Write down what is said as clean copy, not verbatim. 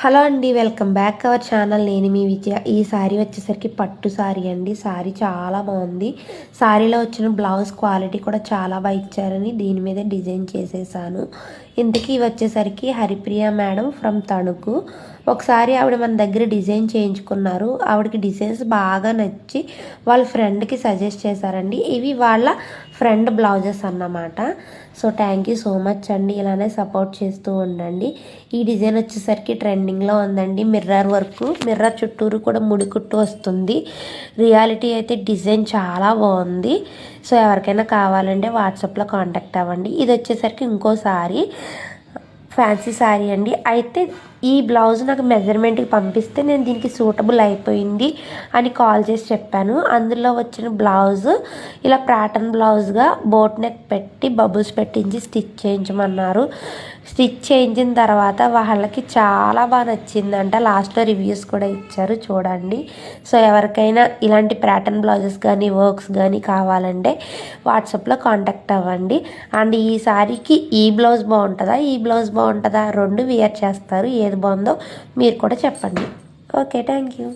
Hello అండి, welcome back our channel. నేను మీ విజయ. ఈ సారీ వచ్చేసరికి పట్టు సారీ అండి. సారీ చాలా బాగుంది. సారీలో వచ్చిన బ్లౌజ్ క్వాలిటీ కూడా చాలా బాగా ఇచ్చారని దీని మీద డిజైన్ చేసేసాను. ఇంతకీ వచ్చేసరికి హరిప్రియ మేడం ఫ్రమ్ తణుకు. ఒకసారి ఆవిడ మన దగ్గర డిజైన్ చేయించుకున్నారు. ఆవిడకి డిజైన్స్ బాగా నచ్చి వాళ్ళ ఫ్రెండ్కి సజెస్ట్ చేశారండి. ఇవి వాళ్ళ ఫ్రెండ్ బ్లౌజెస్ అన్నమాట. So thank you so much అండి. ఇలానే సపోర్ట్ చేస్తూ ఉండండి. ఈ డిజైన్ వచ్చేసరికి ట్రెండింగ్లో ఉందండి. మిర్రర్ వర్క్, మిర్రర్ చుట్టూరు కూడా ముడి కుట్టు వస్తుంది. రియాలిటీ అయితే డిజైన్ చాలా బాగుంది. సో ఎవరికైనా కావాలంటే వాట్సాప్లో కాంటాక్ట్ అవ్వండి. ఇది వచ్చేసరికి ఇంకోసారి ఫ్యాన్సీ శారీ అండి. అయితే ఈ బ్లౌజ్ నాకు మెజర్మెంట్కి పంపిస్తే నేను దీనికి సూటబుల్ అయిపోయింది అని కాల్ చేసి చెప్పాను. అందులో వచ్చిన బ్లౌజ్ ఇలా ప్యాటర్న్ బ్లౌజ్గా బోట్ నెక్ పెట్టి బబుల్స్ పెట్టించి స్టిచ్ చేయించమన్నారు. స్టిచ్ చేయించిన తర్వాత వాళ్ళకి చాలా బాగా నచ్చిందంట. లాస్ట్లో రివ్యూస్ కూడా ఇచ్చారు, చూడండి. సో ఎవరికైనా ఇలాంటి ప్యాటర్న్ బ్లౌజెస్ కానీ వర్క్స్ కానీ కావాలంటే వాట్సాప్లో కాంటాక్ట్ అవ్వండి. అండ్ ఈ సారీకి ఈ బ్లౌజ్ బాగుంటుందా, ఈ బ్లౌజ్ బాగుంటుందా, రెండు వేర్ చేస్తారు. ఏది బాగుందో మీరు కూడా చెప్పండి. Okay, thank you.